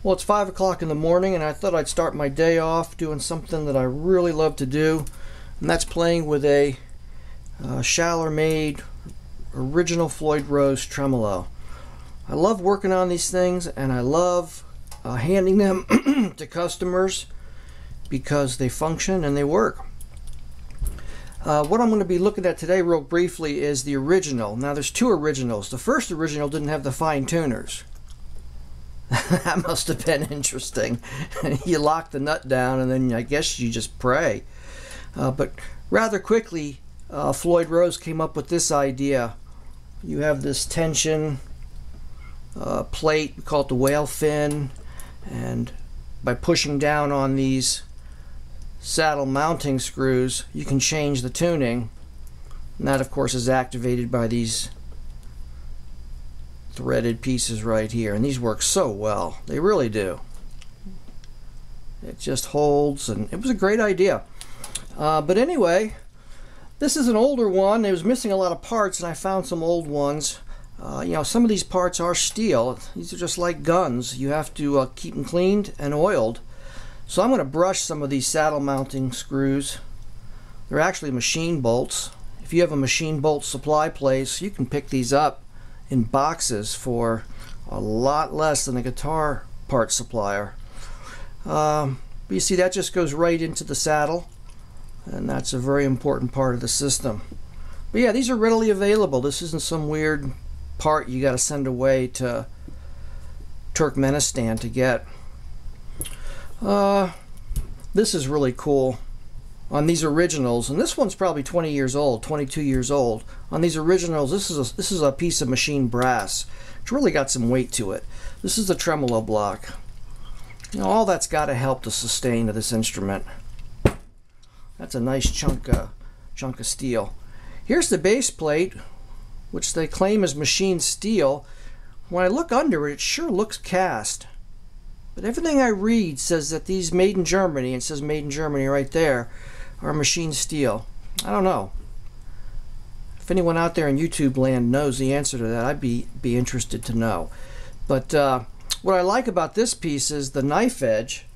Well, it's 5 o'clock in the morning, and I thought I'd start my day off doing something that I really love to do, and that's playing with a Schaller-made original Floyd Rose tremolo. I love working on these things, and I love handing them to customers because they function and they work. What I'm going to be looking at today real briefly is the original. Now there's two originals. The first original didn't have the fine tuners. That must have been interesting. You lock the nut down and then I guess you just pray. But rather quickly Floyd Rose came up with this idea. You have this tension plate, we call it the whale fin, and by pushing down on these saddle mounting screws you can change the tuning, and that of course is activated by these threaded pieces right here, and these work so well. They really do. It just holds, and it was a great idea. But anyway, this is an older one. It was missing a lot of parts, and I found some old ones. You know, some of these parts are steel. These are just like guns. You have to keep them cleaned and oiled. So I'm going to brush some of these saddle mounting screws. They're actually machine bolts. If you have a machine bolt supply place, you can pick these up in boxes for a lot less than a guitar part supplier. But you see, that just goes right into the saddle, and that's a very important part of the system. But yeah, these are readily available. This isn't some weird part you got to send away to Turkmenistan to get. This is really cool on these originals, and this one's probably 20 years old, 22 years old. On these originals, this is a piece of machined brass. It's really got some weight to it. This is the tremolo block. You know, all that's got to help the sustain of this instrument. That's a nice chunk of steel. Here's the base plate, which they claim is machined steel. When I look under it, it sure looks cast. But everything I read says that these made in Germany, it says made in Germany right there, are machined steel. I don't know. If anyone out there in YouTube land knows the answer to that, I'd be interested to know. But what I like about this piece is the knife edge.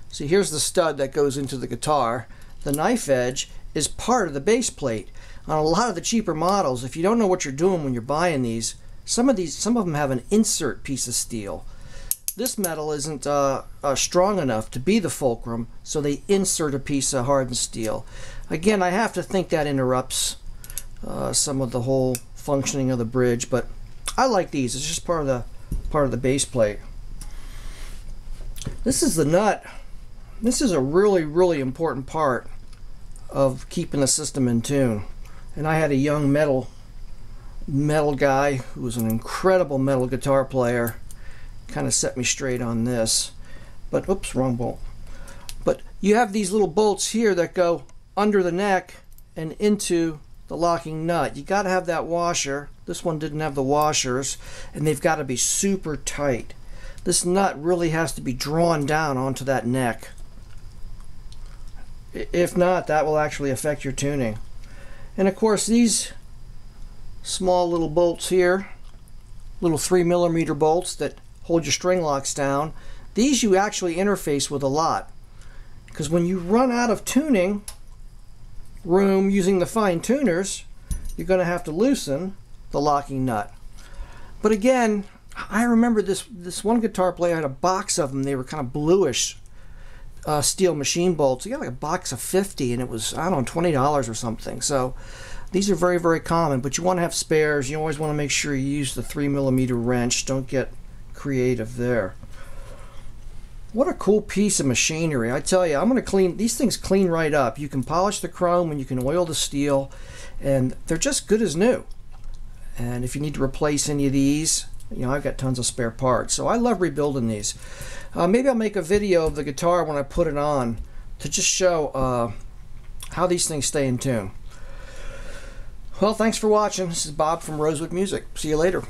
See, here's the stud that goes into the guitar. The knife edge is part of the base plate. On a lot of the cheaper models, if you don't know what you're doing when you're buying these, some of them have an insert piece of steel. This metal isn't strong enough to be the fulcrum, so they insert a piece of hardened steel. Again, I have to think that interrupts some of the whole functioning of the bridge, but I like these. It's just part of the base plate. This is the nut. This is a really important part of keeping the system in tune. And I had a young metal guy who was an incredible metal guitar player, kind of set me straight on this. But oops, wrong bolt. But you have these little bolts here that go under the neck and into the locking nut. You got to have that washer. This one didn't have the washers, and they've got to be super tight. This nut really has to be drawn down onto that neck. If not, that will actually affect your tuning. And of course, these small little bolts here, little 3mm bolts that hold your string locks down, these you actually interface with a lot, because when you run out of tuning room using the fine tuners, you're going to have to loosen the locking nut. But again, I remember this one guitar player had a box of them. They were kind of bluish steel machine bolts. He got like a box of 50, and it was, I don't know, $20 or something. So these are very common, but you want to have spares. You always want to make sure you use the 3mm wrench. Don't get creative there. What a cool piece of machinery. I tell you, I'm going to clean these things clean right up. You can polish the chrome and you can oil the steel, and they're just good as new. And if you need to replace any of these, you know, I've got tons of spare parts. So I love rebuilding these. Maybe I'll make a video of the guitar when I put it on to just show how these things stay in tune. Well, thanks for watching. This is Bob from Rosewood Music. See you later.